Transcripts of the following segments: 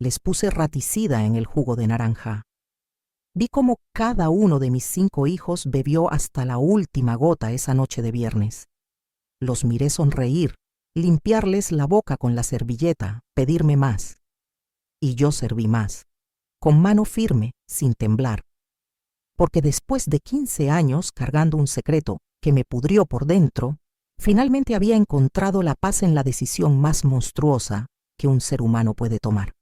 Les puse raticida en el jugo de naranja. Vi cómo cada uno de mis 5 hijos bebió hasta la última gota esa noche de viernes. Los miré sonreír, limpiarles la boca con la servilleta, pedirme más. Y yo serví más, con mano firme, sin temblar. Porque después de 15 años cargando un secreto que me pudrió por dentro, finalmente había encontrado la paz en la decisión más monstruosa que un ser humano puede tomar.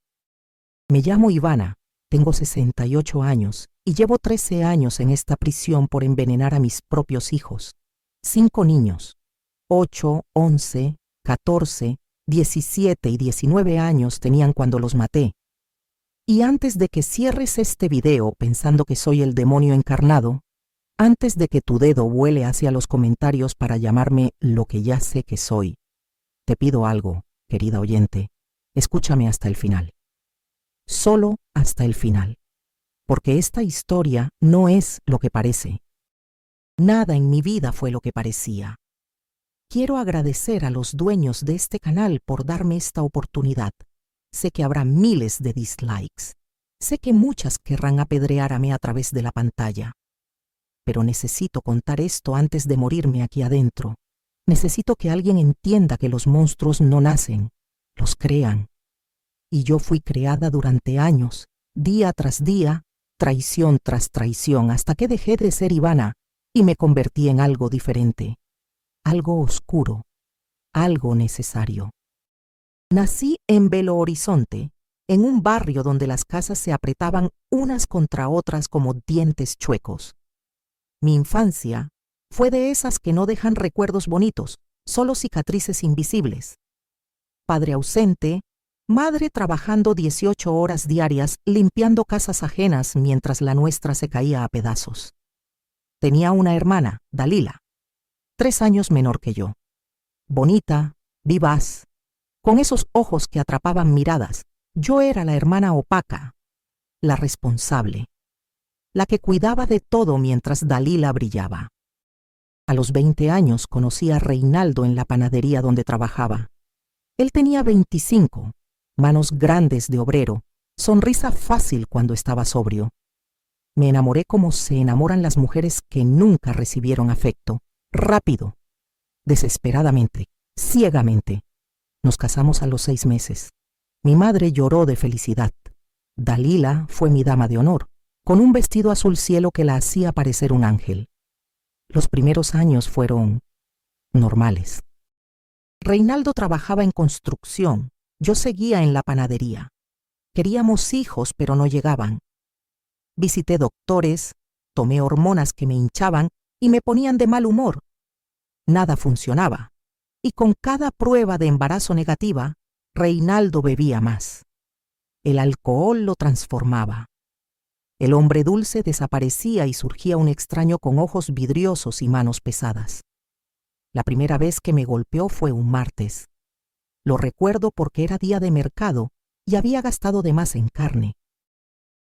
Me llamo Ivana, tengo 68 años y llevo 13 años en esta prisión por envenenar a mis propios hijos. 5 niños, 8, 11, 14, 17 y 19 años tenían cuando los maté. Y antes de que cierres este video pensando que soy el demonio encarnado, antes de que tu dedo vuele hacia los comentarios para llamarme lo que ya sé que soy, te pido algo, querida oyente, escúchame hasta el final. Solo hasta el final, porque esta historia no es lo que parece. Nada en mi vida fue lo que parecía. Quiero agradecer a los dueños de este canal por darme esta oportunidad. Sé que habrá miles de dislikes. Sé que muchas querrán apedrearme a través de la pantalla. Pero necesito contar esto antes de morirme aquí adentro. Necesito que alguien entienda que los monstruos no nacen, los crean. Y yo fui creada durante años, día tras día, traición tras traición, hasta que dejé de ser Ivana y me convertí en algo diferente, algo oscuro, algo necesario. Nací en Belo Horizonte, en un barrio donde las casas se apretaban unas contra otras como dientes chuecos. Mi infancia fue de esas que no dejan recuerdos bonitos, solo cicatrices invisibles. Padre ausente, madre trabajando 18 horas diarias limpiando casas ajenas mientras la nuestra se caía a pedazos. Tenía una hermana, Dalila, 3 años menor que yo. Bonita, vivaz, con esos ojos que atrapaban miradas. Yo era la hermana opaca, la responsable, la que cuidaba de todo mientras Dalila brillaba. A los 20 años conocí a Reinaldo en la panadería donde trabajaba. Él tenía 25, manos grandes de obrero, sonrisa fácil cuando estaba sobrio. Me enamoré como se enamoran las mujeres que nunca recibieron afecto, rápido, desesperadamente, ciegamente. Nos casamos a los 6 meses. Mi madre lloró de felicidad. Dalila fue mi dama de honor, con un vestido azul cielo que la hacía parecer un ángel. Los primeros años fueron normales. Reinaldo trabajaba en construcción, yo seguía en la panadería. Queríamos hijos, pero no llegaban. Visité doctores, tomé hormonas que me hinchaban y me ponían de mal humor. Nada funcionaba, y con cada prueba de embarazo negativa, Reinaldo bebía más. El alcohol lo transformaba. El hombre dulce desaparecía y surgía un extraño con ojos vidriosos y manos pesadas. La primera vez que me golpeó fue un martes. Lo recuerdo porque era día de mercado y había gastado de más en carne.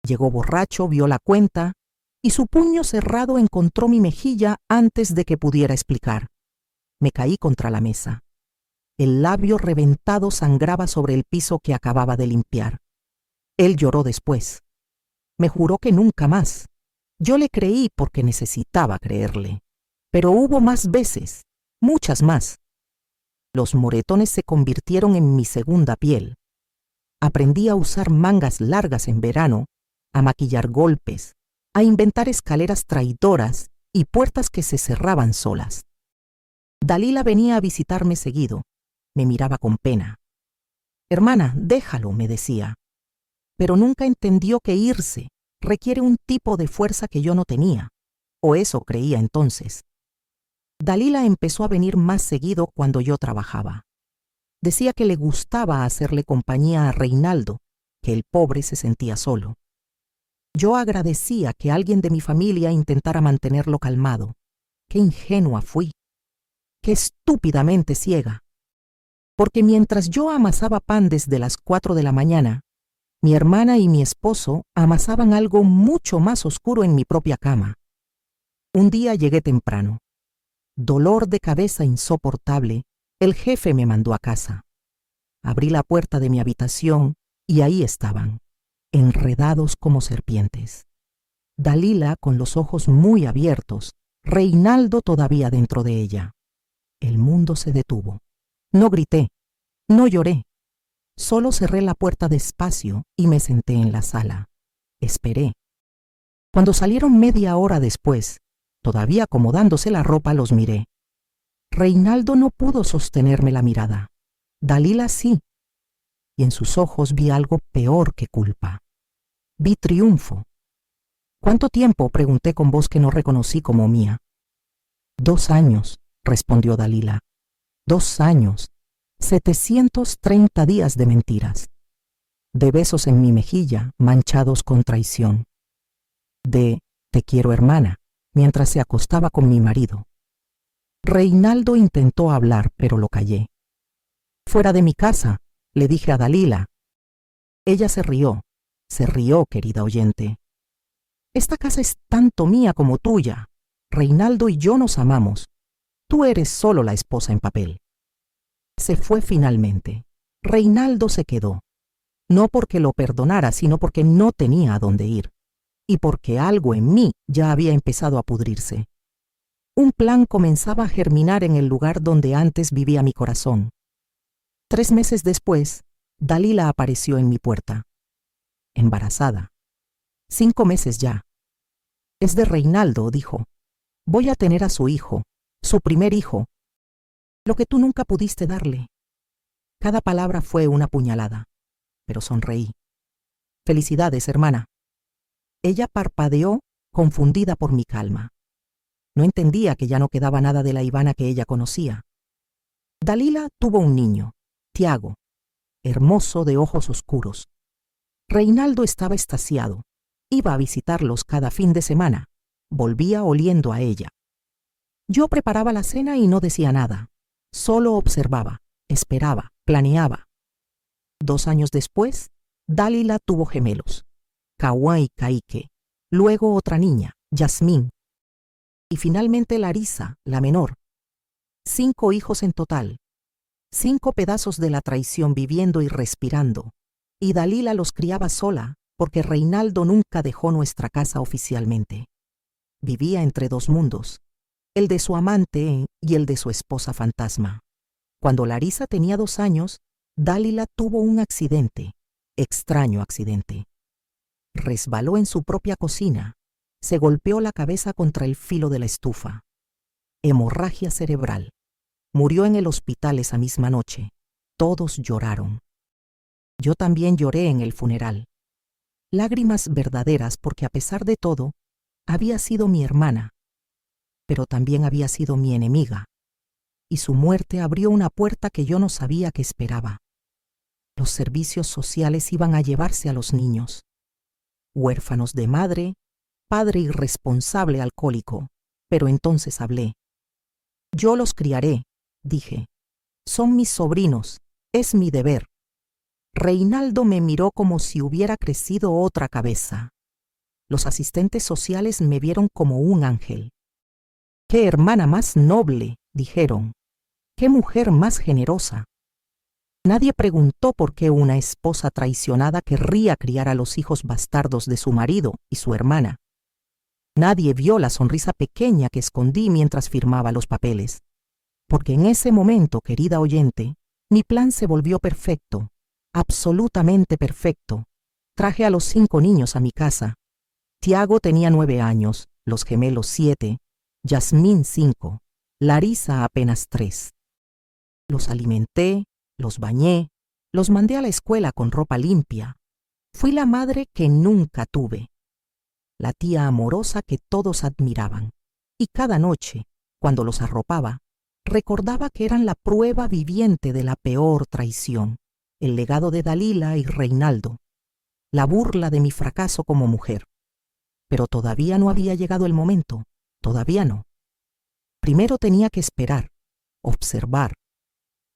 Llegó borracho, vio la cuenta y su puño cerrado encontró mi mejilla antes de que pudiera explicar. Me caí contra la mesa. El labio reventado sangraba sobre el piso que acababa de limpiar. Él lloró después. Me juró que nunca más. Yo le creí porque necesitaba creerle. Pero hubo más veces, muchas más. Los moretones se convirtieron en mi segunda piel. Aprendí a usar mangas largas en verano, a maquillar golpes, a inventar escaleras traidoras y puertas que se cerraban solas. Dalila venía a visitarme seguido. Me miraba con pena. «Hermana, déjalo», me decía. Pero nunca entendió que irse requiere un tipo de fuerza que yo no tenía, o eso creía entonces. Dalila empezó a venir más seguido cuando yo trabajaba. Decía que le gustaba hacerle compañía a Reinaldo, que el pobre se sentía solo. Yo agradecía que alguien de mi familia intentara mantenerlo calmado. Qué ingenua fui. Qué estúpidamente ciega. Porque mientras yo amasaba pan desde las 4 de la mañana, mi hermana y mi esposo amasaban algo mucho más oscuro en mi propia cama. Un día llegué temprano. Dolor de cabeza insoportable, el jefe me mandó a casa. Abrí la puerta de mi habitación Y ahí estaban, enredados como serpientes. Dalila con los ojos muy abiertos, Reinaldo todavía dentro de ella. El mundo se detuvo. No grité, no lloré. Solo cerré la puerta despacio y me senté en la sala. Esperé. Cuando salieron media hora después, todavía acomodándose la ropa, los miré. Reinaldo no pudo sostenerme la mirada. Dalila sí. Y en sus ojos vi algo peor que culpa. Vi triunfo. ¿Cuánto tiempo?, pregunté con voz que no reconocí como mía. 2 años, respondió Dalila. 2 años. 730 días de mentiras. De besos en mi mejilla, manchados con traición. De te quiero, hermana, mientras se acostaba con mi marido. Reinaldo intentó hablar, pero lo callé. Fuera de mi casa, le dije a Dalila. Ella se rió, querida oyente. Esta casa es tanto mía como tuya. Reinaldo y yo nos amamos. Tú eres solo la esposa en papel. Se fue finalmente. Reinaldo se quedó. No porque lo perdonara, sino porque no tenía a dónde ir. Y porque algo en mí ya había empezado a pudrirse. Un plan comenzaba a germinar en el lugar donde antes vivía mi corazón. 3 meses después, Dalila apareció en mi puerta. Embarazada. 5 meses ya. Es de Reinaldo, dijo. Voy a tener a su hijo, su primer hijo, lo que tú nunca pudiste darle. Cada palabra fue una puñalada, pero sonreí. Felicidades, hermana. Ella parpadeó, confundida por mi calma. No entendía que ya no quedaba nada de la Ivana que ella conocía. Dalila tuvo un niño, Tiago, hermoso, de ojos oscuros. Reinaldo estaba extasiado. Iba a visitarlos cada fin de semana. Volvía oliendo a ella. Yo preparaba la cena y no decía nada. Solo observaba, esperaba, planeaba. 2 años después, Dalila tuvo gemelos, Kawa y Kaike. Luego otra niña, Yasmín. Y finalmente Larisa, la menor. 5 hijos en total. 5 pedazos de la traición viviendo y respirando. Y Dalila los criaba sola, porque Reinaldo nunca dejó nuestra casa oficialmente. Vivía entre 2 mundos, el de su amante y el de su esposa fantasma. Cuando Larisa tenía 2 años, Dalila tuvo un accidente, extraño accidente. Resbaló en su propia cocina, se golpeó la cabeza contra el filo de la estufa. Hemorragia cerebral. Murió en el hospital esa misma noche. Todos lloraron. Yo también lloré en el funeral. Lágrimas verdaderas porque a pesar de todo, había sido mi hermana, pero también había sido mi enemiga, y su muerte abrió una puerta que yo no sabía que esperaba. Los servicios sociales iban a llevarse a los niños, huérfanos de madre, padre irresponsable alcohólico, pero entonces hablé. Yo los criaré, dije. Son mis sobrinos, es mi deber. Reinaldo me miró como si hubiera crecido otra cabeza. Los asistentes sociales me vieron como un ángel. ¡Qué hermana más noble!, dijeron. ¡Qué mujer más generosa! Nadie preguntó por qué una esposa traicionada querría criar a los hijos bastardos de su marido y su hermana. Nadie vio la sonrisa pequeña que escondí mientras firmaba los papeles. Porque en ese momento, querida oyente, mi plan se volvió perfecto. Absolutamente perfecto. Traje a los 5 niños a mi casa. Tiago tenía 9 años, los gemelos 7, Yasmín 5, Larisa apenas 3. Los alimenté, los bañé, los mandé a la escuela con ropa limpia. Fui la madre que nunca tuve. La tía amorosa que todos admiraban. Y cada noche, cuando los arropaba, recordaba que eran la prueba viviente de la peor traición. El legado de Dalila y Reinaldo, la burla de mi fracaso como mujer. Pero todavía no había llegado el momento, todavía no. Primero tenía que esperar, observar,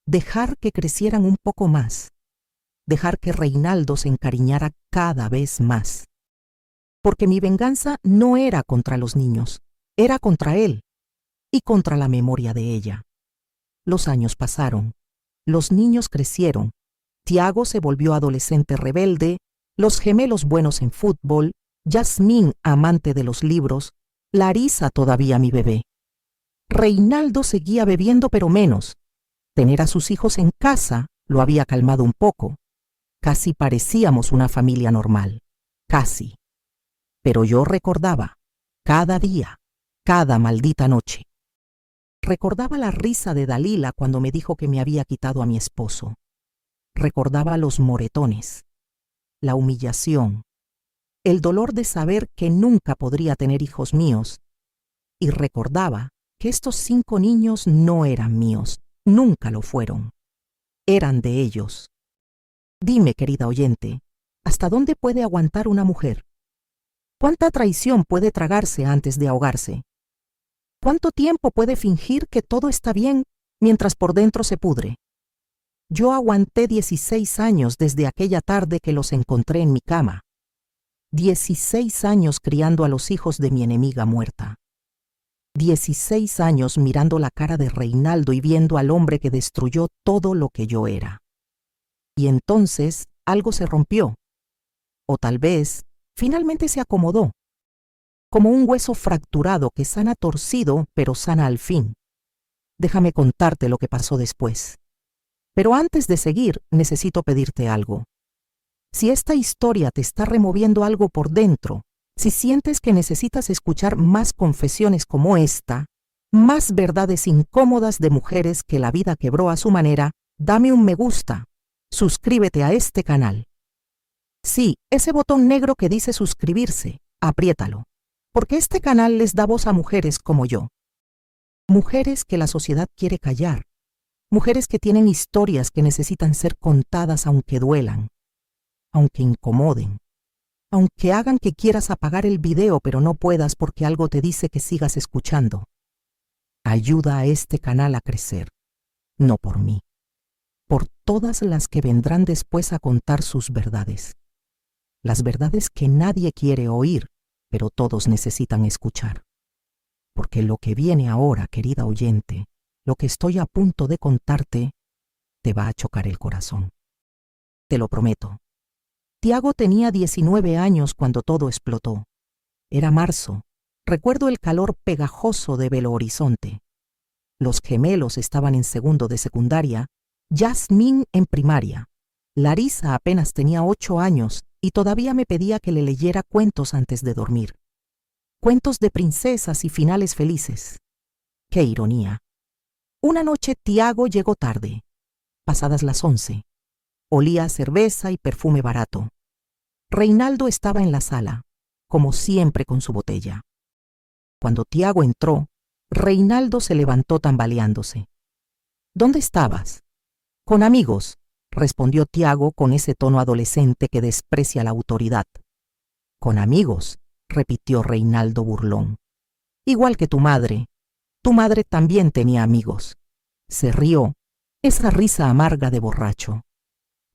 dejar que crecieran un poco más, dejar que Reinaldo se encariñara cada vez más. Porque mi venganza no era contra los niños, era contra él y contra la memoria de ella. Los años pasaron, los niños crecieron, Tiago se volvió adolescente rebelde, los gemelos buenos en fútbol, Yasmín amante de los libros, Larisa todavía mi bebé. Reinaldo seguía bebiendo pero menos. Tener a sus hijos en casa lo había calmado un poco. Casi parecíamos una familia normal. Casi. Pero yo recordaba, cada día, cada maldita noche. Recordaba la risa de Dalila cuando me dijo que me había quitado a mi esposo. Recordaba los moretones, la humillación, el dolor de saber que nunca podría tener hijos míos. Y recordaba que estos 5 niños no eran míos, nunca lo fueron. Eran de ellos. Dime, querida oyente, ¿hasta dónde puede aguantar una mujer? ¿Cuánta traición puede tragarse antes de ahogarse? ¿Cuánto tiempo puede fingir que todo está bien mientras por dentro se pudre? Yo aguanté 16 años desde aquella tarde que los encontré en mi cama. 16 años criando a los hijos de mi enemiga muerta. 16 años mirando la cara de Reinaldo y viendo al hombre que destruyó todo lo que yo era. Y entonces algo se rompió. O tal vez finalmente se acomodó. Como un hueso fracturado que sana torcido, pero sana al fin. Déjame contarte lo que pasó después. Pero antes de seguir, necesito pedirte algo. Si esta historia te está removiendo algo por dentro, si sientes que necesitas escuchar más confesiones como esta, más verdades incómodas de mujeres que la vida quebró a su manera, dame un me gusta. Suscríbete a este canal. Sí, ese botón negro que dice suscribirse, apriétalo. Porque este canal les da voz a mujeres como yo. Mujeres que la sociedad quiere callar. Mujeres que tienen historias que necesitan ser contadas aunque duelan, aunque incomoden, aunque hagan que quieras apagar el video pero no puedas porque algo te dice que sigas escuchando. Ayuda a este canal a crecer, no por mí, por todas las que vendrán después a contar sus verdades. Las verdades que nadie quiere oír, pero todos necesitan escuchar. Porque lo que viene ahora, querida oyente, lo que estoy a punto de contarte, te va a chocar el corazón. Te lo prometo. Tiago tenía 19 años cuando todo explotó. Era marzo. Recuerdo el calor pegajoso de Belo Horizonte. Los gemelos estaban en segundo de secundaria, Yasmín en primaria. Larisa apenas tenía 8 años y todavía me pedía que le leyera cuentos antes de dormir. Cuentos de princesas y finales felices. ¡Qué ironía! Una noche Tiago llegó tarde, pasadas las 11. Olía a cerveza y perfume barato. Reinaldo estaba en la sala, como siempre con su botella. Cuando Tiago entró, Reinaldo se levantó tambaleándose. ¿Dónde estabas? Con amigos, respondió Tiago con ese tono adolescente que desprecia la autoridad. Con amigos, repitió Reinaldo burlón. Igual que tu madre. Tu madre también tenía amigos. Se rió, esa risa amarga de borracho.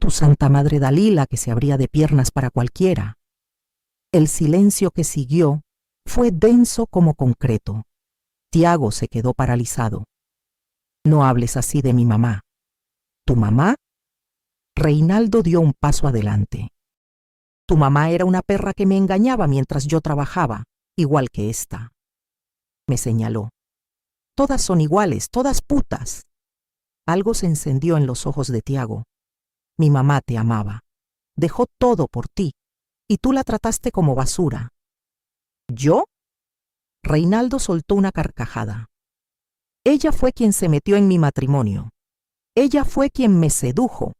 Tu santa madre Dalila que se abría de piernas para cualquiera. El silencio que siguió fue denso como concreto. Tiago se quedó paralizado. No hables así de mi mamá. ¿Tu mamá? Reinaldo dio un paso adelante. Tu mamá era una perra que me engañaba mientras yo trabajaba, igual que esta. Me señaló. Todas son iguales, todas putas. Algo se encendió en los ojos de Tiago. Mi mamá te amaba. Dejó todo por ti, y tú la trataste como basura. ¿Yo? Reinaldo soltó una carcajada. Ella fue quien se metió en mi matrimonio. Ella fue quien me sedujo.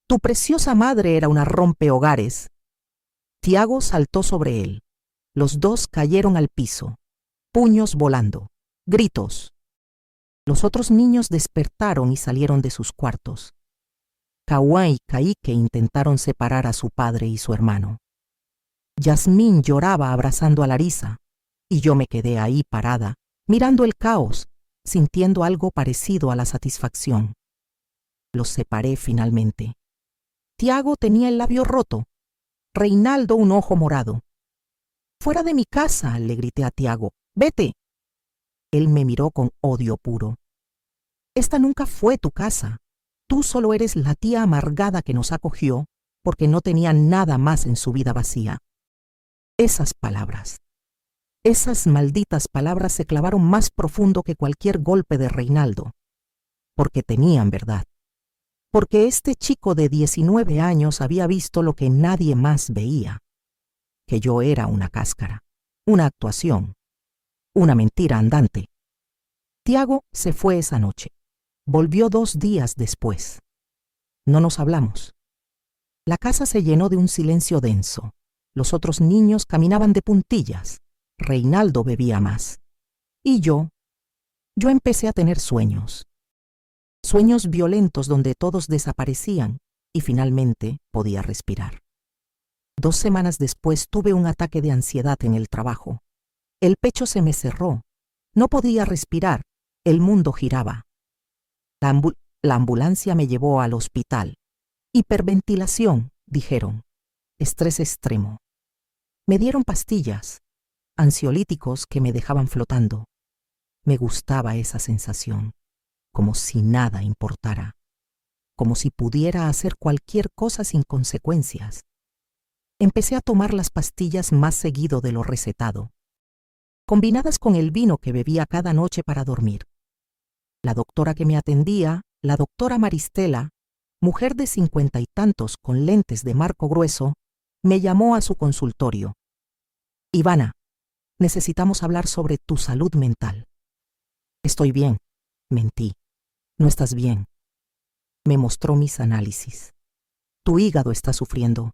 Tu preciosa madre era una rompehogares. Tiago saltó sobre él. Los dos cayeron al piso, puños volando, gritos. Los otros niños despertaron y salieron de sus cuartos. Kauán y Caíque intentaron separar a su padre y su hermano. Yasmín lloraba abrazando a Larisa, y yo me quedé ahí parada, mirando el caos, sintiendo algo parecido a la satisfacción. Los separé finalmente. Tiago tenía el labio roto, Reinaldo un ojo morado. «Fuera de mi casa», le grité a Tiago. «Vete». Él me miró con odio puro. «Esta nunca fue tu casa. Tú solo eres la tía amargada que nos acogió porque no tenía nada más en su vida vacía. Esas palabras, esas malditas palabras se clavaron más profundo que cualquier golpe de Reinaldo, porque tenían verdad. Porque este chico de 19 años había visto lo que nadie más veía, que yo era una cáscara, una actuación, una mentira andante. Tiago se fue esa noche. Volvió 2 días después. No nos hablamos. La casa se llenó de un silencio denso. Los otros niños caminaban de puntillas. Reinaldo bebía más. Y yo empecé a tener sueños. Sueños violentos donde todos desaparecían y finalmente podía respirar. 2 semanas después tuve un ataque de ansiedad en el trabajo. El pecho se me cerró. No podía respirar. El mundo giraba. La ambulancia me llevó al hospital. Hiperventilación, dijeron. Estrés extremo. Me dieron pastillas, ansiolíticos que me dejaban flotando. Me gustaba esa sensación, como si nada importara, como si pudiera hacer cualquier cosa sin consecuencias. Empecé a tomar las pastillas más seguido de lo recetado, combinadas con el vino que bebía cada noche para dormir. La doctora que me atendía, la doctora Maristela, mujer de 50 y tantos con lentes de marco grueso, me llamó a su consultorio. Ivana, necesitamos hablar sobre tu salud mental. Estoy bien, mentí. No estás bien. Me mostró mis análisis. Tu hígado está sufriendo.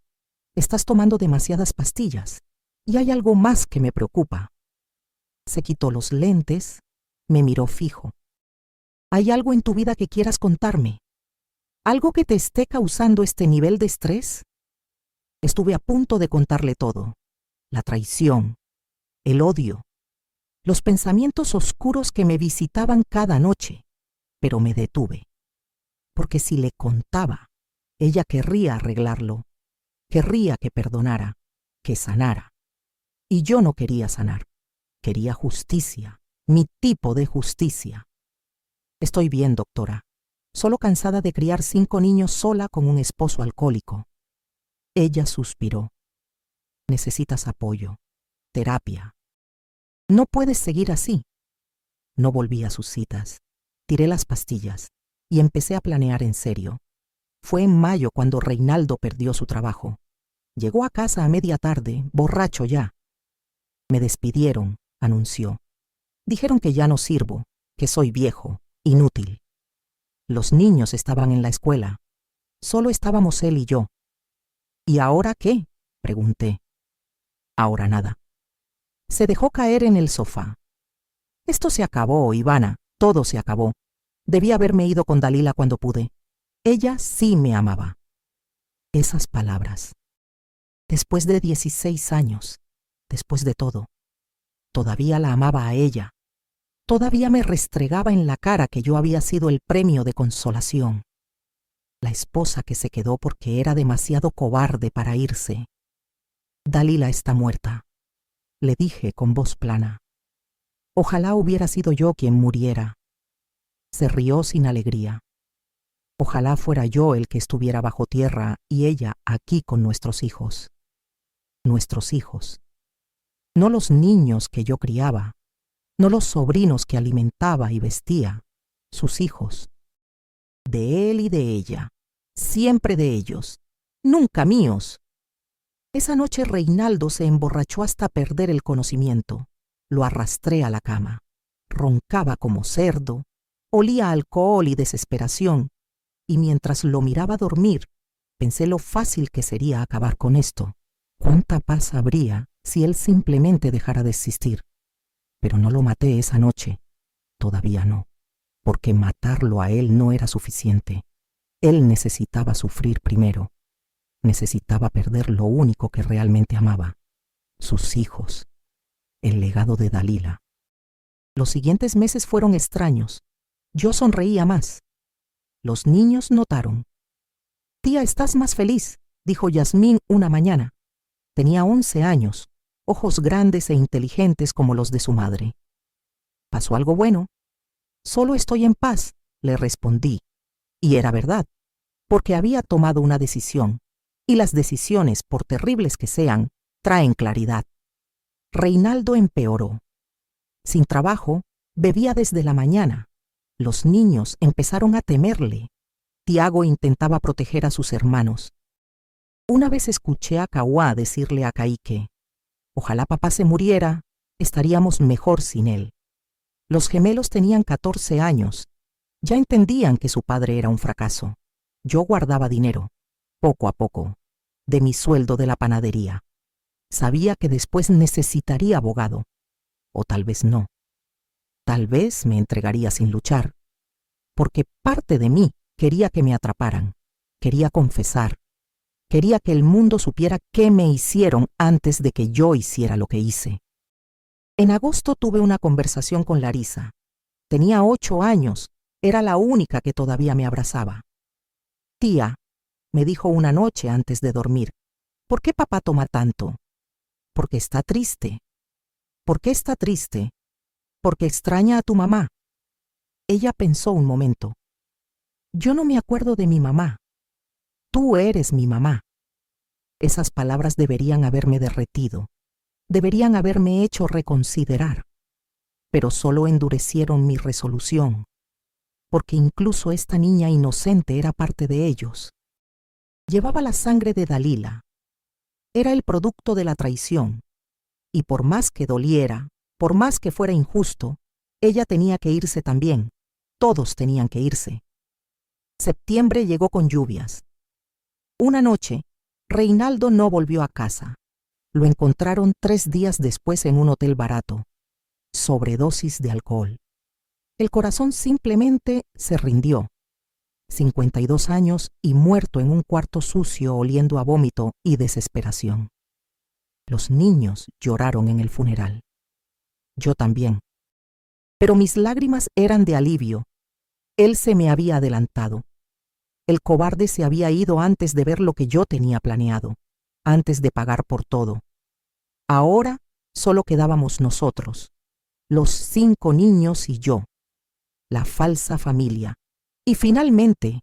Estás tomando demasiadas pastillas. Y hay algo más que me preocupa. Se quitó los lentes, me miró fijo. ¿Hay algo en tu vida que quieras contarme? ¿Algo que te esté causando este nivel de estrés? Estuve a punto de contarle todo. La traición, el odio, los pensamientos oscuros que me visitaban cada noche, pero me detuve. Porque si le contaba, ella querría arreglarlo, querría que perdonara, que sanara. Y yo no quería sanar, quería justicia, mi tipo de justicia. Estoy bien, doctora, solo cansada de criar 5 niños sola con un esposo alcohólico. Ella suspiró. Necesitas apoyo, terapia. No puedes seguir así. No volví a sus citas. Tiré las pastillas y empecé a planear en serio. Fue en mayo cuando Reinaldo perdió su trabajo. Llegó a casa a media tarde, borracho ya. Me despidieron, anunció. Dijeron que ya no sirvo, que soy viejo, inútil. Los niños estaban en la escuela. Solo estábamos él y yo. ¿Y ahora qué?, pregunté. Ahora nada. Se dejó caer en el sofá. Esto se acabó, Ivana, todo se acabó. Debí haberme ido con Dalila cuando pude. Ella sí me amaba. Esas palabras. Después de 16 años, después de todo, todavía la amaba a ella. Todavía me restregaba en la cara que yo había sido el premio de consolación. La esposa que se quedó porque era demasiado cobarde para irse. Dalila está muerta, le dije con voz plana. Ojalá hubiera sido yo quien muriera. Se rió sin alegría. Ojalá fuera yo el que estuviera bajo tierra y ella aquí con nuestros hijos. Nuestros hijos. No los niños que yo criaba, no los sobrinos que alimentaba y vestía, sus hijos. De él y de ella, siempre de ellos, nunca míos. Esa noche Reinaldo se emborrachó hasta perder el conocimiento. Lo arrastré a la cama. Roncaba como cerdo, olía a alcohol y desesperación, y mientras lo miraba dormir, pensé lo fácil que sería acabar con esto. Cuánta paz habría si él simplemente dejara de existir. Pero no lo maté esa noche. Todavía no, porque matarlo a él no era suficiente. Él necesitaba sufrir primero. Necesitaba perder lo único que realmente amaba, sus hijos, el legado de Dalila. Los siguientes meses fueron extraños. Yo sonreía más. Los niños notaron. Tía, estás más feliz, dijo Yasmín una mañana. Tenía 11 años, ojos grandes e inteligentes como los de su madre. ¿Pasó algo bueno? Solo estoy en paz, le respondí. Y era verdad, porque había tomado una decisión, y las decisiones, por terribles que sean, traen claridad. Reinaldo empeoró. Sin trabajo, bebía desde la mañana. Los niños empezaron a temerle. Tiago intentaba proteger a sus hermanos. Una vez escuché a Kawá decirle a Kaique: ojalá papá se muriera, estaríamos mejor sin él. Los gemelos tenían 14 años. Ya entendían que su padre era un fracaso. Yo guardaba dinero, poco a poco, de mi sueldo de la panadería. Sabía que después necesitaría abogado. O tal vez no. Tal vez me entregaría sin luchar. Porque parte de mí quería que me atraparan. Quería confesar. Quería que el mundo supiera qué me hicieron antes de que yo hiciera lo que hice. En agosto tuve una conversación con Larisa. Tenía 8 años. Era la única que todavía me abrazaba. Tía, me dijo una noche antes de dormir, ¿por qué papá toma tanto? Porque está triste. ¿Por qué está triste? Porque extraña a tu mamá. Ella pensó un momento. Yo no me acuerdo de mi mamá. Tú eres mi mamá. Esas palabras deberían haberme derretido. Deberían haberme hecho reconsiderar. Pero solo endurecieron mi resolución. Porque incluso esta niña inocente era parte de ellos. Llevaba la sangre de Dalila. Era el producto de la traición. Y por más que doliera, por más que fuera injusto, ella tenía que irse también. Todos tenían que irse. Septiembre llegó con lluvias. Una noche, Reinaldo no volvió a casa. Lo encontraron 3 días después en un hotel barato. Sobredosis de alcohol. El corazón simplemente se rindió. 52 años y muerto en un cuarto sucio oliendo a vómito y desesperación. Los niños lloraron en el funeral. Yo también. Pero mis lágrimas eran de alivio. Él se me había adelantado. El cobarde se había ido antes de ver lo que yo tenía planeado, antes de pagar por todo. Ahora solo quedábamos nosotros, los 5 niños y yo, la falsa familia. Y finalmente,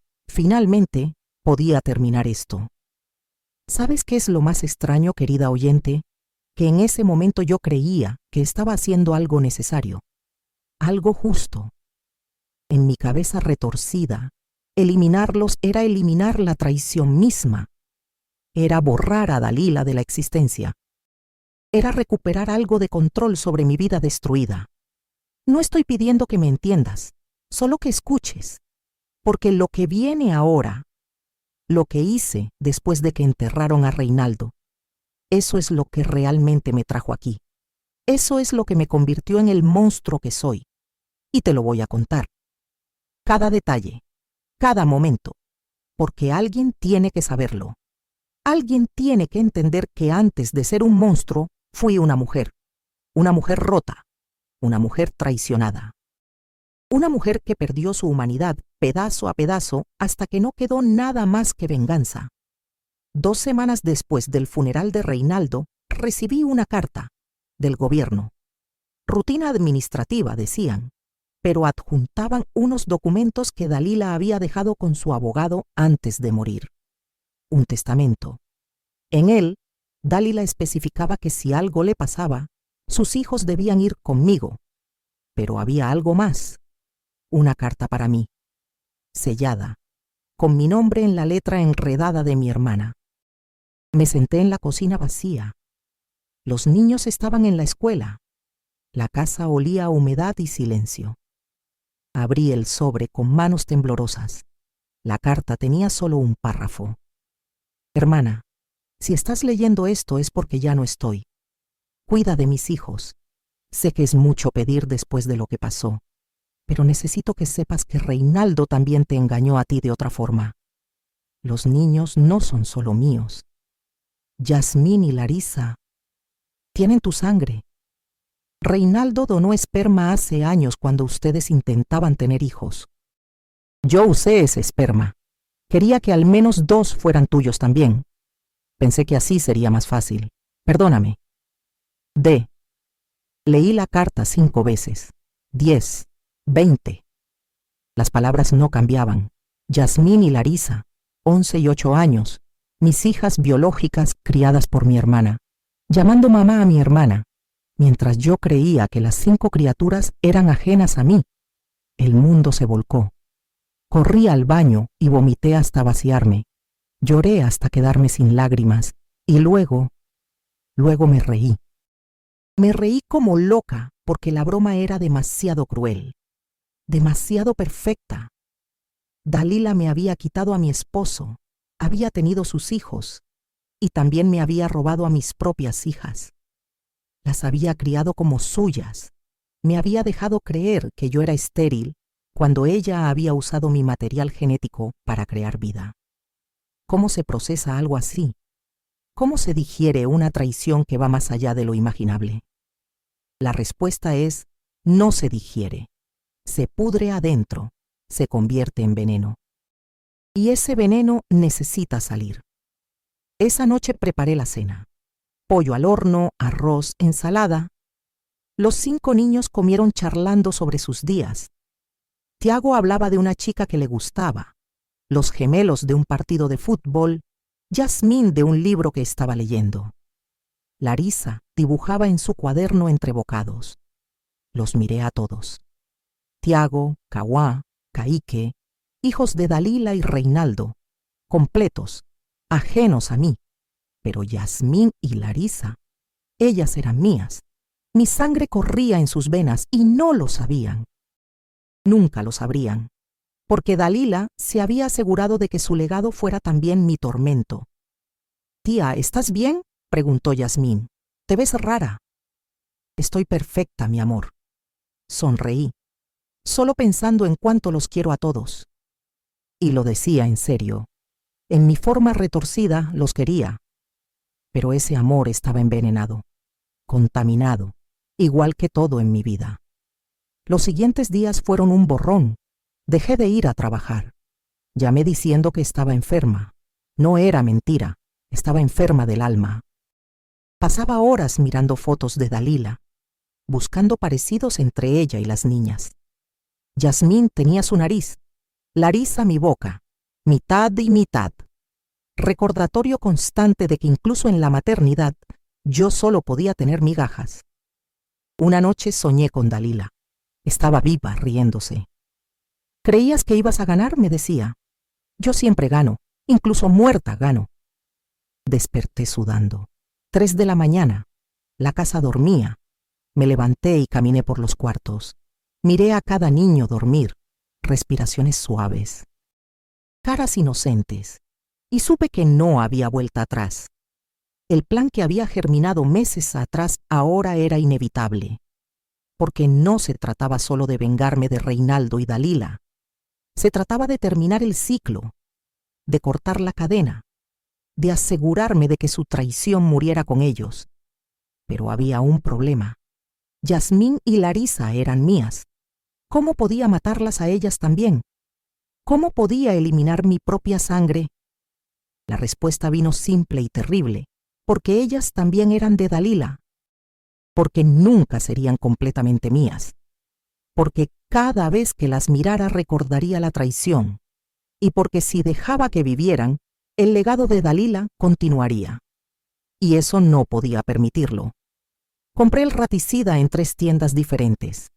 podía terminar esto. ¿Sabes qué es lo más extraño, querida oyente? Que en ese momento yo creía que estaba haciendo algo necesario, algo justo. En mi cabeza retorcida, eliminarlos era eliminar la traición misma. Era borrar a Dalila de la existencia. Era recuperar algo de control sobre mi vida destruida. No estoy pidiendo que me entiendas, solo que escuches, porque lo que viene ahora, lo que hice después de que enterraron a Reinaldo, eso es lo que realmente me trajo aquí. Eso es lo que me convirtió en el monstruo que soy. Y te lo voy a contar. Cada detalle, cada momento, porque alguien tiene que saberlo. Alguien tiene que entender que antes de ser un monstruo, fui una mujer rota, una mujer traicionada. Una mujer que perdió su humanidad pedazo a pedazo hasta que no quedó nada más que venganza. 2 semanas después del funeral de Reinaldo, recibí una carta del gobierno. Rutina administrativa, decían, pero adjuntaban unos documentos que Dalila había dejado con su abogado antes de morir. Un testamento. En él, Dalila especificaba que si algo le pasaba, sus hijos debían ir conmigo. Pero había algo más. Una carta para mí, sellada, con mi nombre en la letra enredada de mi hermana. Me senté en la cocina vacía. Los niños estaban en la escuela. La casa olía a humedad y silencio. Abrí el sobre con manos temblorosas. La carta tenía solo un párrafo. Hermana, si estás leyendo esto es porque ya no estoy. Cuida de mis hijos. Sé que es mucho pedir después de lo que pasó, pero necesito que sepas que Reinaldo también te engañó a ti de otra forma. Los niños no son solo míos. Yasmín y Larisa tienen tu sangre. Reinaldo donó esperma hace años cuando ustedes intentaban tener hijos. Yo usé ese esperma. Quería que al menos 2 fueran tuyos también. Pensé que así sería más fácil. Perdóname. D. Leí la carta 5 veces. 10. 20. Las palabras no cambiaban. Yasmín y Larisa, 11 y 8 años, mis hijas biológicas criadas por mi hermana, llamando mamá a mi hermana, mientras yo creía que las 5 criaturas eran ajenas a mí. El mundo se volcó. Corrí al baño y vomité hasta vaciarme. Lloré hasta quedarme sin lágrimas y luego me reí. Me reí como loca porque la broma era demasiado cruel, demasiado perfecta. Dalila me había quitado a mi esposo, había tenido sus hijos y también me había robado a mis propias hijas. Las había criado como suyas. Me había dejado creer que yo era estéril cuando ella había usado mi material genético para crear vida. ¿Cómo se procesa algo así? ¿Cómo se digiere una traición que va más allá de lo imaginable? La respuesta es: no se digiere. Se pudre adentro, se convierte en veneno. Y ese veneno necesita salir. Esa noche preparé la cena. Pollo al horno, arroz, ensalada. Los 5 niños comieron charlando sobre sus días. Tiago hablaba de una chica que le gustaba, los gemelos de un partido de fútbol, Yasmín de un libro que estaba leyendo. Larisa dibujaba en su cuaderno entre bocados. Los miré a todos. Tiago, Kawá, Kaique, hijos de Dalila y Reinaldo, completos, ajenos a mí. Pero Yasmín y Larisa, ellas eran mías. Mi sangre corría en sus venas y no lo sabían. Nunca lo sabrían, porque Dalila se había asegurado de que su legado fuera también mi tormento. «Tía, ¿estás bien?», preguntó Yasmín. «Te ves rara». «Estoy perfecta, mi amor». Sonreí, solo pensando en cuánto los quiero a todos. Y lo decía en serio. En mi forma retorcida los quería. Pero ese amor estaba envenenado, contaminado, igual que todo en mi vida. Los siguientes días fueron un borrón. Dejé de ir a trabajar. Llamé diciendo que estaba enferma. No era mentira, estaba enferma del alma. Pasaba horas mirando fotos de Dalila, buscando parecidos entre ella y las niñas. Yasmín tenía su nariz, Larisa mi boca, mitad y mitad. Recordatorio constante de que incluso en la maternidad yo solo podía tener migajas. Una noche soñé con Dalila. Estaba viva, riéndose. «¿Creías que ibas a ganar?», me decía. «Yo siempre gano, incluso muerta gano». Desperté sudando. 3 de la mañana. La casa dormía. Me levanté y caminé por los cuartos. Miré a cada niño dormir, respiraciones suaves, caras inocentes, y supe que no había vuelta atrás. El plan que había germinado meses atrás ahora era inevitable, porque no se trataba solo de vengarme de Reinaldo y Dalila. Se trataba de terminar el ciclo, de cortar la cadena, de asegurarme de que su traición muriera con ellos. Pero había un problema. Yasmín y Larisa eran mías. ¿Cómo podía matarlas a ellas también? ¿Cómo podía eliminar mi propia sangre? La respuesta vino simple y terrible, porque ellas también eran de Dalila, porque nunca serían completamente mías, porque cada vez que las mirara recordaría la traición, y porque si dejaba que vivieran, el legado de Dalila continuaría. Y eso no podía permitirlo. Compré el raticida en 3 tiendas diferentes,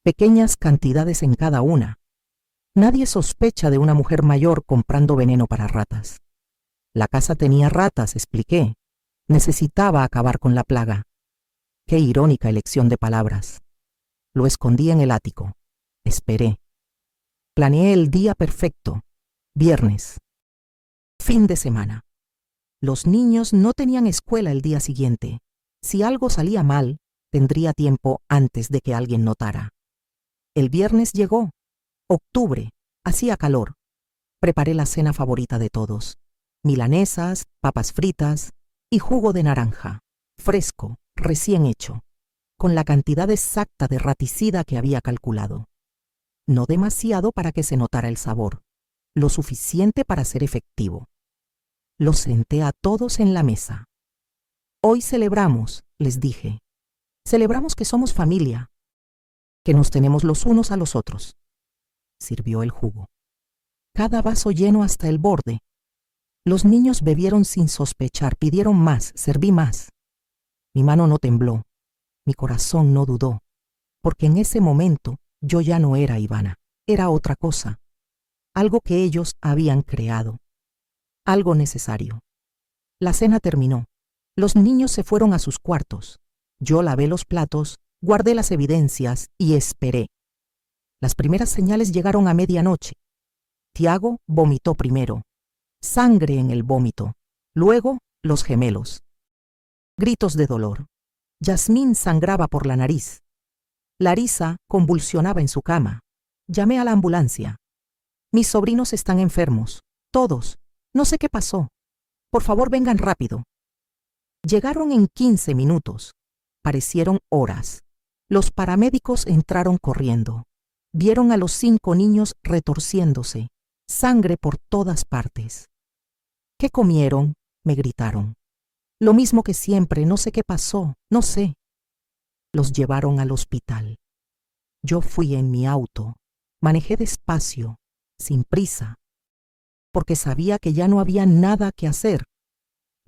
pequeñas cantidades en cada una. Nadie sospecha de una mujer mayor comprando veneno para ratas. La casa tenía ratas, expliqué. Necesitaba acabar con la plaga. Qué irónica elección de palabras. Lo escondí en el ático. Esperé. Planeé el día perfecto. Viernes. Fin de semana. Los niños no tenían escuela el día siguiente. Si algo salía mal, tendría tiempo antes de que alguien notara. El viernes llegó. Octubre. Hacía calor. Preparé la cena favorita de todos. Milanesas, papas fritas y jugo de naranja, fresco, recién hecho, con la cantidad exacta de raticida que había calculado. No demasiado para que se notara el sabor, lo suficiente para ser efectivo. Los senté a todos en la mesa. «Hoy celebramos», les dije. «Celebramos que somos familia, que nos tenemos los unos a los otros». Sirvió el jugo. cada vaso lleno hasta el borde. Los niños bebieron sin sospechar, pidieron más, serví más. Mi mano no tembló, mi corazón no dudó, porque en ese momento yo ya no era Ivana, era otra cosa, algo que ellos habían creado, algo necesario. La cena terminó, los niños se fueron a sus cuartos, yo lavé los platos, guardé las evidencias y esperé. Las primeras señales llegaron a medianoche. Tiago vomitó primero, sangre en el vómito, luego los gemelos. Gritos de dolor. Yasmín sangraba por la nariz. Larisa convulsionaba en su cama. Llamé a la ambulancia. Mis sobrinos están enfermos, todos. No sé qué pasó. Por favor, vengan rápido. Llegaron en 15 minutos. Parecieron horas. Los paramédicos entraron corriendo. Vieron a los 5 niños retorciéndose, sangre por todas partes. ¿Qué comieron?, me gritaron. Lo mismo que siempre, no sé qué pasó, no sé. Los llevaron al hospital. Yo fui en mi auto, manejé despacio, sin prisa, porque sabía que ya no había nada que hacer.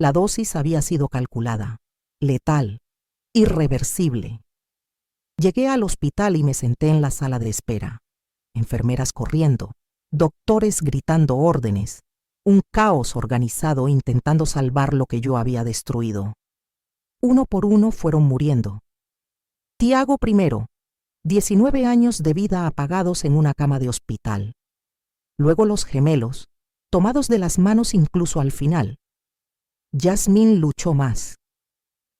La dosis había sido calculada, letal, irreversible. Llegué al hospital y me senté en la sala de espera. Enfermeras corriendo, doctores gritando órdenes, un caos organizado intentando salvar lo que yo había destruido. Uno por uno fueron muriendo. Tiago primero, 19 años de vida apagados en una cama de hospital. Luego los gemelos, tomados de las manos incluso al final. Yasmín luchó más.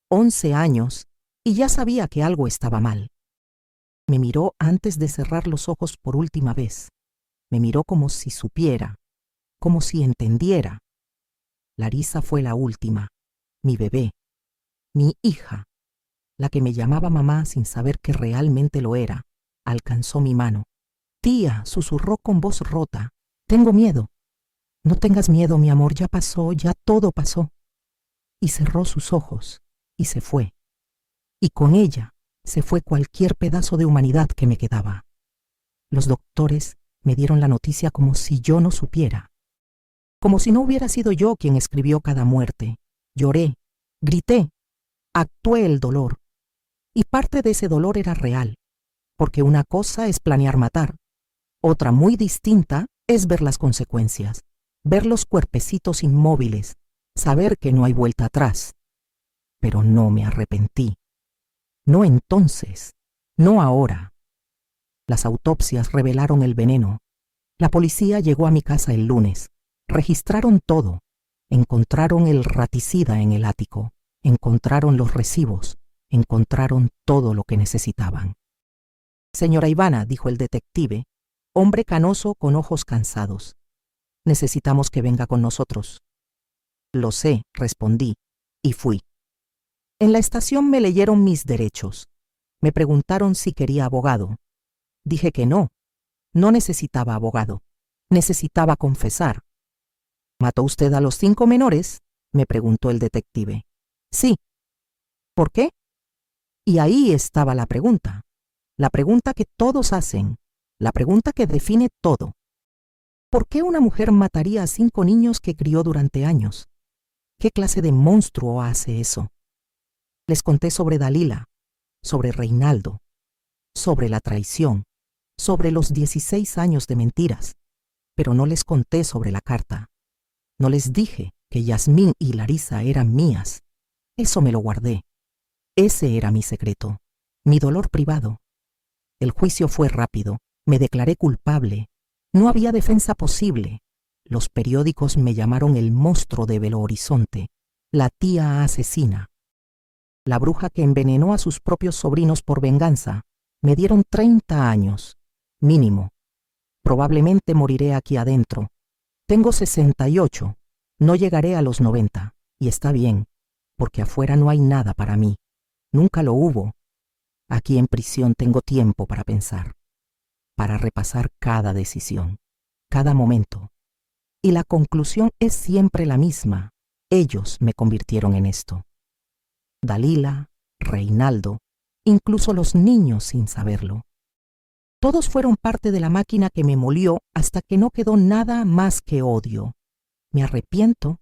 11 años, y ya sabía que algo estaba mal. Me miró antes de cerrar los ojos por última vez. Me miró como si supiera, como si entendiera. Larisa fue la última, mi bebé, mi hija, la que me llamaba mamá sin saber que realmente lo era. Alcanzó mi mano. Tía, susurró con voz rota, tengo miedo. No tengas miedo, mi amor, ya pasó, ya todo pasó. Y cerró sus ojos, y se fue. Y con ella se fue cualquier pedazo de humanidad que me quedaba. Los doctores me dieron la noticia como si yo no supiera. Como si no hubiera sido yo quien escribió cada muerte. Lloré, grité, actué el dolor. Y parte de ese dolor era real, porque una cosa es planear matar, otra muy distinta es ver las consecuencias, ver los cuerpecitos inmóviles, saber que no hay vuelta atrás. Pero no me arrepentí. No entonces, no ahora. Las autopsias revelaron el veneno. La policía llegó a mi casa el lunes. Registraron todo. Encontraron el raticida en el ático. Encontraron los recibos. Encontraron todo lo que necesitaban. Señora Ivana, dijo el detective, hombre canoso con ojos cansados. Necesitamos que venga con nosotros. Lo sé, respondí, y fui. En la estación me leyeron mis derechos. Me preguntaron si quería abogado. Dije que no. No necesitaba abogado. Necesitaba confesar. ¿Mató usted a los 5 menores?, me preguntó el detective. Sí. ¿Por qué? Y ahí estaba la pregunta que todos hacen, la pregunta que define todo. ¿Por qué una mujer mataría a 5 niños que crió durante años? ¿Qué clase de monstruo hace eso? Les conté sobre Dalila, sobre Reinaldo, sobre la traición, sobre los 16 años de mentiras, pero no les conté sobre la carta. No les dije que Yasmín y Larisa eran mías. Eso me lo guardé. Ese era mi secreto, mi dolor privado. El juicio fue rápido, me declaré culpable. No había defensa posible. Los periódicos me llamaron el monstruo de Belo Horizonte, la tía asesina. La bruja que envenenó a sus propios sobrinos por venganza. Me dieron 30 años, mínimo. Probablemente moriré aquí adentro. Tengo 68, no llegaré a los 90, y está bien, porque afuera no hay nada para mí. Nunca lo hubo. Aquí en prisión tengo tiempo para pensar, para repasar cada decisión, cada momento. Y la conclusión es siempre la misma. Ellos me convirtieron en esto. Dalila, Reinaldo, incluso los niños sin saberlo. Todos fueron parte de la máquina que me molió hasta que no quedó nada más que odio. ¿Me arrepiento?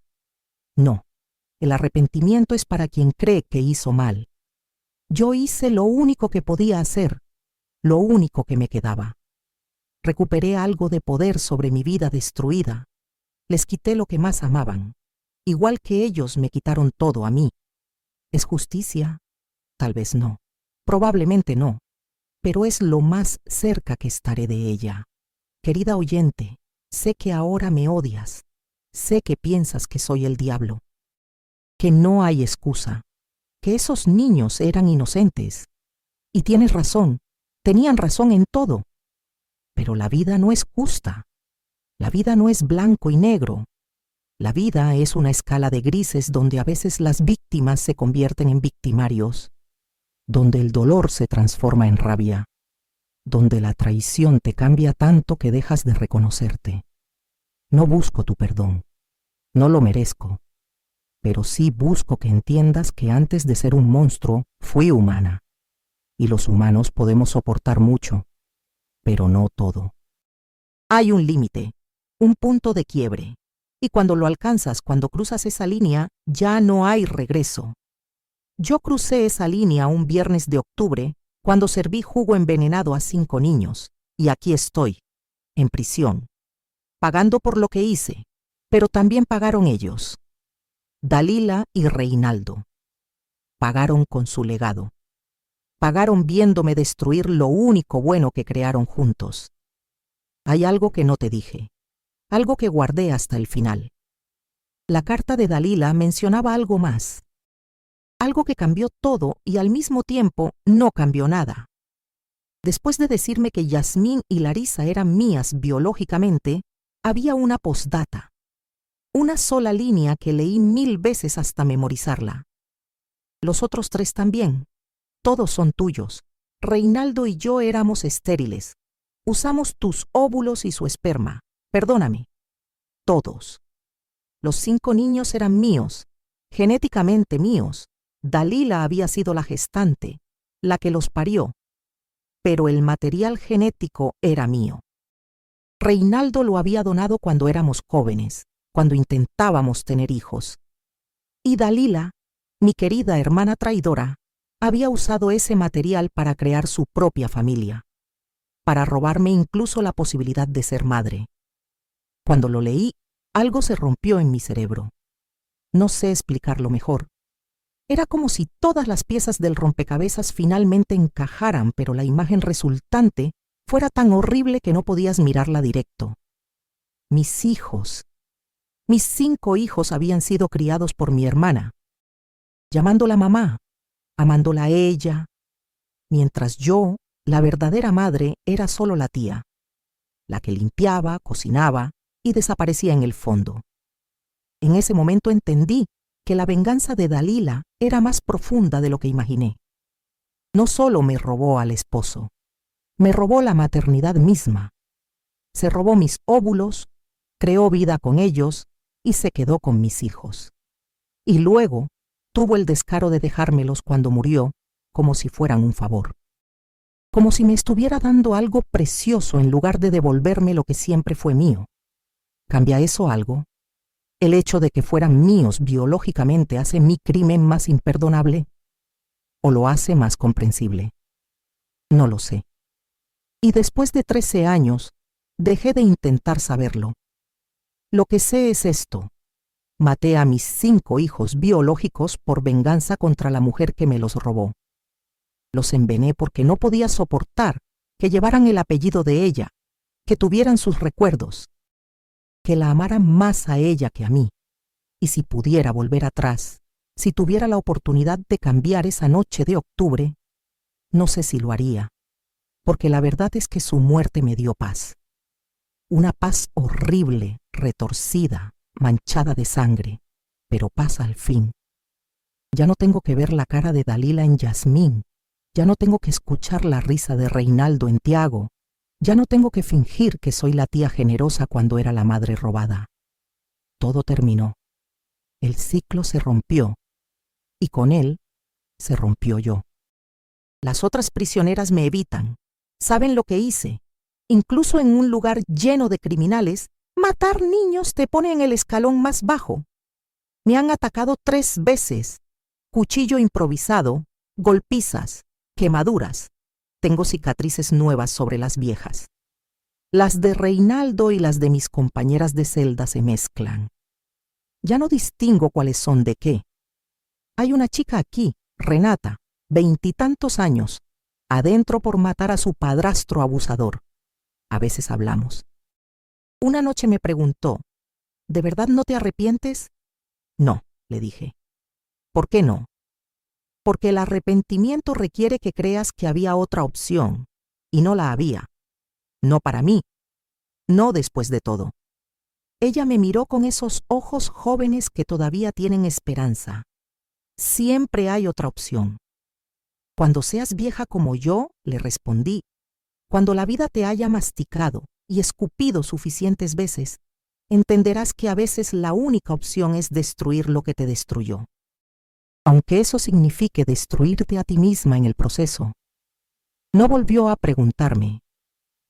No. El arrepentimiento es para quien cree que hizo mal. Yo hice lo único que podía hacer, lo único que me quedaba. Recuperé algo de poder sobre mi vida destruida. Les quité lo que más amaban, igual que ellos me quitaron todo a mí. ¿Es justicia? Tal vez no. Probablemente no. Pero es lo más cerca que estaré de ella. Querida oyente, sé que ahora me odias. Sé que piensas que soy el diablo. Que no hay excusa. Que esos niños eran inocentes. Y tienes razón. Tenían razón en todo. Pero la vida no es justa. La vida no es blanco y negro. La vida es una escala de grises donde a veces las víctimas se convierten en victimarios, donde el dolor se transforma en rabia, donde la traición te cambia tanto que dejas de reconocerte. No busco tu perdón. No lo merezco. Pero sí busco que entiendas que antes de ser un monstruo, fui humana. Y los humanos podemos soportar mucho, pero no todo. Hay un límite, un punto de quiebre. Y cuando lo alcanzas, cuando cruzas esa línea, ya no hay regreso. Yo crucé esa línea un viernes de octubre, cuando serví jugo envenenado a 5 niños, y aquí estoy, en prisión, pagando por lo que hice, pero también pagaron ellos. Dalila y Reinaldo. Pagaron con su legado. Pagaron viéndome destruir lo único bueno que crearon juntos. Hay algo que no te dije, algo que guardé hasta el final. La carta de Dalila mencionaba algo más, algo que cambió todo y al mismo tiempo no cambió nada. Después de decirme que Yasmín y Larisa eran mías biológicamente, había una postdata. Una sola línea que leí 1000 veces hasta memorizarla. Los otros 3 también. Todos son tuyos. Reinaldo y yo éramos estériles. Usamos tus óvulos y su esperma. Perdóname. Todos. Los 5 niños eran míos, genéticamente míos. Dalila había sido la gestante, la que los parió. Pero el material genético era mío. Reinaldo lo había donado cuando éramos jóvenes, cuando intentábamos tener hijos. Y Dalila, mi querida hermana traidora, había usado ese material para crear su propia familia, para robarme incluso la posibilidad de ser madre. Cuando lo leí, algo se rompió en mi cerebro. No sé explicarlo mejor. Era como si todas las piezas del rompecabezas finalmente encajaran, pero la imagen resultante fuera tan horrible que no podías mirarla directo. Mis hijos. Mis 5 hijos habían sido criados por mi hermana, llamándola mamá, amándola a ella, mientras yo, la verdadera madre, era solo la tía, la que limpiaba, cocinaba y desaparecía en el fondo. En ese momento entendí que la venganza de Dalila era más profunda de lo que imaginé. No solo me robó al esposo, me robó la maternidad misma. Se robó mis óvulos, creó vida con ellos y se quedó con mis hijos. Y luego tuvo el descaro de dejármelos cuando murió, como si fueran un favor. Como si me estuviera dando algo precioso en lugar de devolverme lo que siempre fue mío. ¿Cambia eso algo? ¿El hecho de que fueran míos biológicamente hace mi crimen más imperdonable? ¿O lo hace más comprensible? No lo sé. Y después de 13 años, dejé de intentar saberlo. Lo que sé es esto. Maté a mis 5 hijos biológicos por venganza contra la mujer que me los robó. Los envenené porque no podía soportar que llevaran el apellido de ella, que tuvieran sus recuerdos, que la amaran más a ella que a mí. Y si pudiera volver atrás, si tuviera la oportunidad de cambiar esa noche de octubre, no sé si lo haría, porque la verdad es que su muerte me dio paz. Una paz horrible, retorcida, manchada de sangre, pero paz al fin. Ya no tengo que ver la cara de Dalila en Yasmín, ya no tengo que escuchar la risa de Reinaldo en Tiago, ya no tengo que fingir que soy la tía generosa cuando era la madre robada. Todo terminó. El ciclo se rompió, y con él se rompió yo. Las otras prisioneras me evitan, ¿Saben lo que hice? Incluso en un lugar lleno de criminales, matar niños te pone en el escalón más bajo. Me han atacado 3 veces. Cuchillo improvisado, golpizas, quemaduras. Tengo cicatrices nuevas sobre las viejas. Las de Reinaldo y las de mis compañeras de celda se mezclan. Ya no distingo cuáles son de qué. Hay una chica aquí, Renata, 20 y tantos años, adentro por matar a su padrastro abusador. A veces hablamos. Una noche me preguntó, ¿de verdad no te arrepientes? No, le dije. ¿Por qué no? Porque el arrepentimiento requiere que creas que había otra opción, y no la había. No para mí, no después de todo. Ella me miró con esos ojos jóvenes que todavía tienen esperanza. Siempre hay otra opción. Cuando seas vieja como yo, le respondí, cuando la vida te haya masticado y escupido suficientes veces, entenderás que a veces la única opción es destruir lo que te destruyó. Aunque eso signifique destruirte a ti misma en el proceso. No volvió a preguntarme.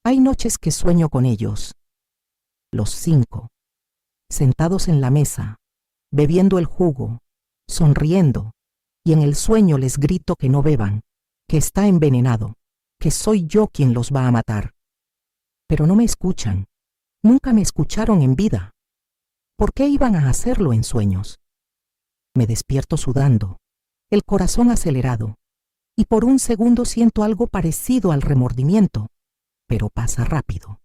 Hay noches que sueño con ellos. Los 5, sentados en la mesa, bebiendo el jugo, sonriendo, y en el sueño les grito que no beban, que está envenenado, que soy yo quien los va a matar. Pero no me escuchan. Nunca me escucharon en vida. ¿Por qué iban a hacerlo en sueños? Me despierto sudando, el corazón acelerado, y por un segundo siento algo parecido al remordimiento, pero pasa rápido.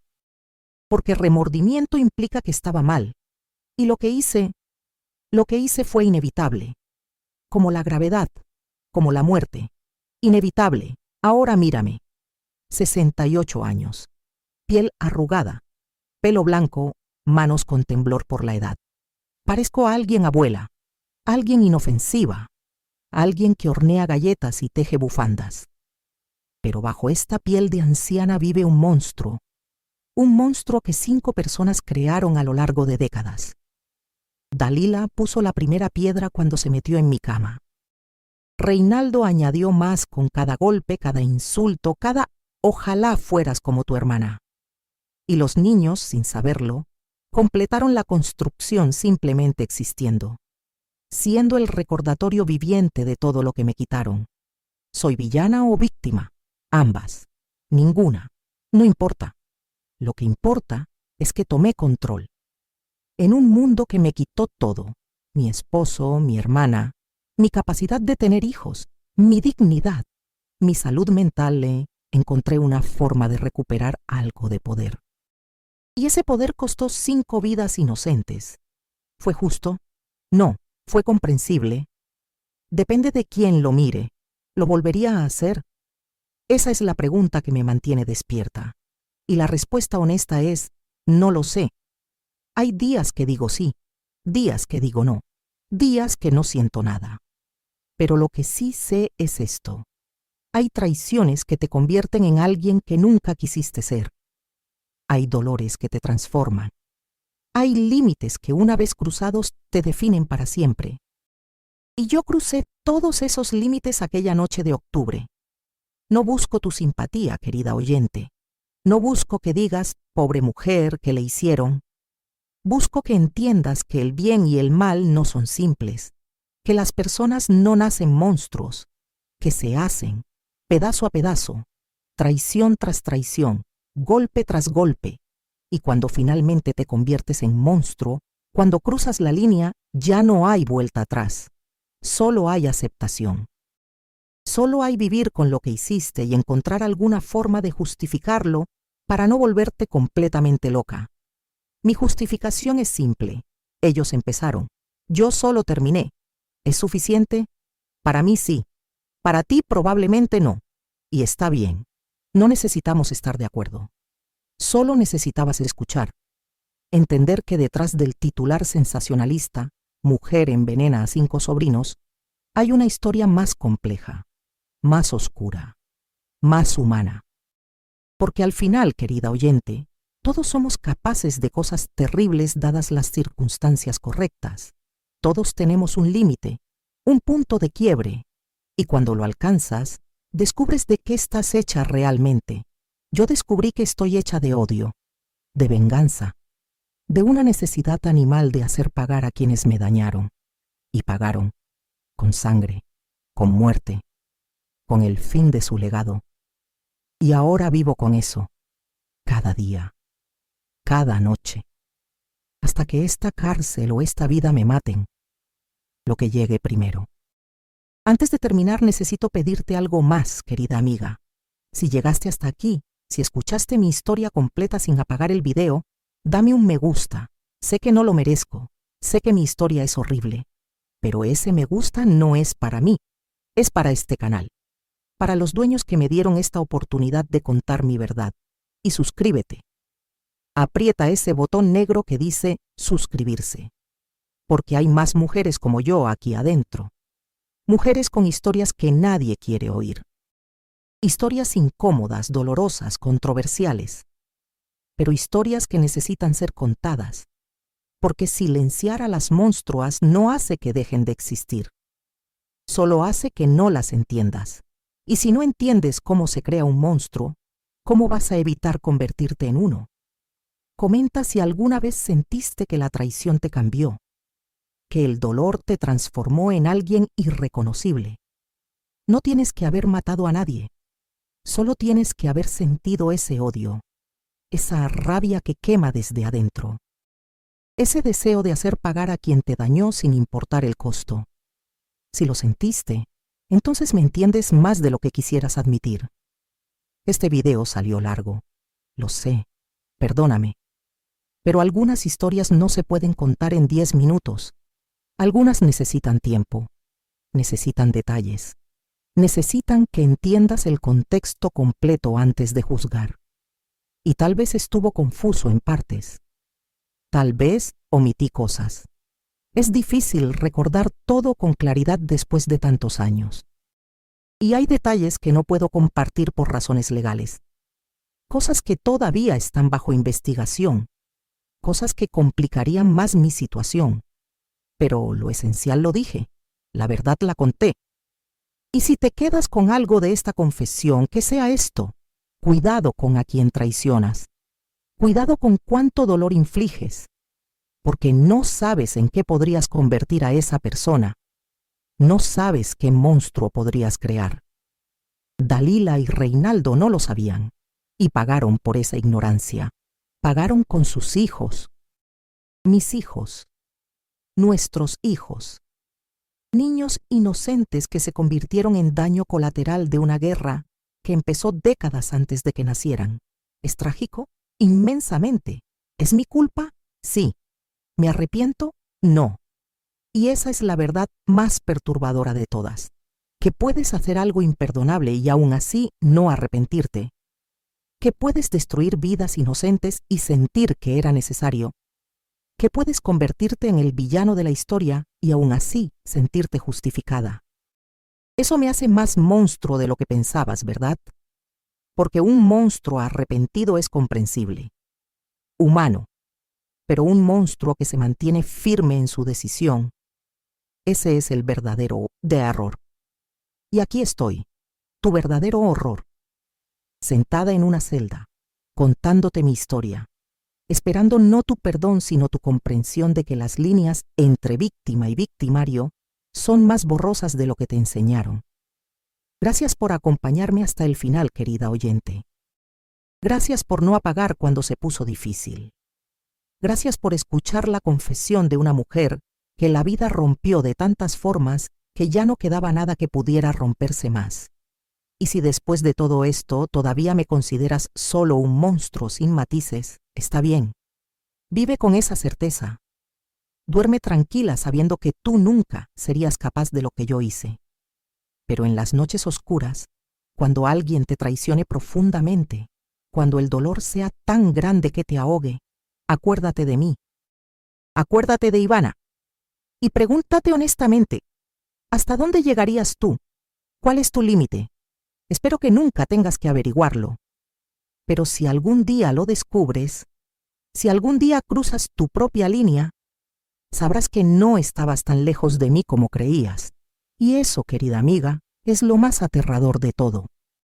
Porque remordimiento implica que estaba mal, y lo que hice fue inevitable, como la gravedad, como la muerte, inevitable. Ahora mírame, 68 años, piel arrugada, pelo blanco, manos con temblor por la edad. Parezco a alguien abuela, alguien inofensiva, alguien que hornea galletas y teje bufandas. Pero bajo esta piel de anciana vive un monstruo que 5 personas crearon a lo largo de décadas. Dalila puso la primera piedra cuando se metió en mi cama. Reinaldo añadió más con cada golpe, cada insulto, cada ojalá fueras como tu hermana. Y los niños, sin saberlo, completaron la construcción simplemente existiendo, siendo el recordatorio viviente de todo lo que me quitaron. ¿Soy villana o víctima? Ambas. Ninguna. No importa. Lo que importa es que tomé control. En un mundo que me quitó todo, mi esposo, mi hermana, mi capacidad de tener hijos, mi dignidad, mi salud mental, encontré una forma de recuperar algo de poder. Y ese poder costó 5 vidas inocentes. ¿Fue justo? No. ¿Fue comprensible? Depende de quién lo mire. ¿Lo volvería a hacer? Esa es la pregunta que me mantiene despierta. Y la respuesta honesta es, no lo sé. Hay días que digo sí, días que digo no, días que no siento nada. Pero lo que sí sé es esto. Hay traiciones que te convierten en alguien que nunca quisiste ser. Hay dolores que te transforman. Hay límites que una vez cruzados te definen para siempre. Y yo crucé todos esos límites aquella noche de octubre. No busco tu simpatía, querida oyente. No busco que digas, pobre mujer, que le hicieron. Busco que entiendas que el bien y el mal no son simples, que las personas no nacen monstruos, que se hacen, pedazo a pedazo, traición tras traición, golpe tras golpe. Y cuando finalmente te conviertes en monstruo, cuando cruzas la línea, ya no hay vuelta atrás. Solo hay aceptación. Solo hay vivir con lo que hiciste y encontrar alguna forma de justificarlo para no volverte completamente loca. Mi justificación es simple. Ellos empezaron. Yo solo terminé. ¿Es suficiente? Para mí sí. Para ti probablemente no. Y está bien. No necesitamos estar de acuerdo. Solo necesitabas escuchar. Entender que detrás del titular sensacionalista, mujer envenena a 5 sobrinos, hay una historia más compleja, más oscura, más humana. Porque al final, querida oyente, todos somos capaces de cosas terribles dadas las circunstancias correctas. Todos tenemos un límite, un punto de quiebre, y cuando lo alcanzas, descubres de qué estás hecha realmente. Yo descubrí que estoy hecha de odio, de venganza, de una necesidad animal de hacer pagar a quienes me dañaron. Y pagaron, con sangre, con muerte, con el fin de su legado. Y ahora vivo con eso, cada día, cada noche, hasta que esta cárcel o esta vida me maten, lo que llegue primero. Antes de terminar, necesito pedirte algo más, querida amiga. Si llegaste hasta aquí, si escuchaste mi historia completa sin apagar el video, dame un me gusta. Sé que no lo merezco, sé que mi historia es horrible, pero ese me gusta no es para mí, es para este canal, para los dueños que me dieron esta oportunidad de contar mi verdad. Y suscríbete. Aprieta ese botón negro que dice suscribirse, porque hay más mujeres como yo aquí adentro. Mujeres con historias que nadie quiere oír. Historias incómodas, dolorosas, controversiales, pero historias que necesitan ser contadas, porque silenciar a las monstruas no hace que dejen de existir, solo hace que no las entiendas. Y si no entiendes cómo se crea un monstruo, ¿cómo vas a evitar convertirte en uno? Comenta si alguna vez sentiste que la traición te cambió, que el dolor te transformó en alguien irreconocible. No tienes que haber matado a nadie, solo tienes que haber sentido ese odio, esa rabia que quema desde adentro, ese deseo de hacer pagar a quien te dañó sin importar el costo. Si lo sentiste, entonces me entiendes más de lo que quisieras admitir. Este video salió largo, lo sé, perdóname, pero algunas historias no se pueden contar en 10 minutos. Algunas necesitan tiempo, necesitan detalles, necesitan que entiendas el contexto completo antes de juzgar. Y tal vez estuvo confuso en partes. Tal vez omití cosas. Es difícil recordar todo con claridad después de tantos años. Y hay detalles que no puedo compartir por razones legales. Cosas que todavía están bajo investigación. Cosas que complicarían más mi situación. Pero lo esencial lo dije. La verdad la conté. Y si te quedas con algo de esta confesión, que sea esto. Cuidado con a quien traicionas. Cuidado con cuánto dolor infliges. Porque no sabes en qué podrías convertir a esa persona. No sabes qué monstruo podrías crear. Dalila y Reinaldo no lo sabían, y pagaron por esa ignorancia. Pagaron con sus hijos. Mis hijos. Nuestros hijos. Niños inocentes que se convirtieron en daño colateral de una guerra que empezó décadas antes de que nacieran. ¿Es trágico? Inmensamente. ¿Es mi culpa? Sí. ¿Me arrepiento? No. Y esa es la verdad más perturbadora de todas, que puedes hacer algo imperdonable y aún así no arrepentirte, que puedes destruir vidas inocentes y sentir que era necesario, que puedes convertirte en el villano de la historia y aún así sentirte justificada. Eso me hace más monstruo de lo que pensabas, ¿verdad? Porque un monstruo arrepentido es comprensible, humano, pero un monstruo que se mantiene firme en su decisión, ese es el verdadero error. Y aquí estoy, tu verdadero horror, sentada en una celda, contándote mi historia, esperando no tu perdón sino tu comprensión de que las líneas entre víctima y victimario son más borrosas de lo que te enseñaron. Gracias por acompañarme hasta el final, querida oyente. Gracias por no apagar cuando se puso difícil. Gracias por escuchar la confesión de una mujer que la vida rompió de tantas formas que ya no quedaba nada que pudiera romperse más. Y si después de todo esto todavía me consideras solo un monstruo sin matices, está bien. Vive con esa certeza. Duerme tranquila sabiendo que tú nunca serías capaz de lo que yo hice. Pero en las noches oscuras, cuando alguien te traicione profundamente, cuando el dolor sea tan grande que te ahogue, acuérdate de mí. Acuérdate de Ivana. Y pregúntate honestamente, ¿hasta dónde llegarías tú? ¿Cuál es tu límite? Espero que nunca tengas que averiguarlo. Pero si algún día lo descubres, si algún día cruzas tu propia línea, sabrás que no estabas tan lejos de mí como creías. Y eso, querida amiga, es lo más aterrador de todo.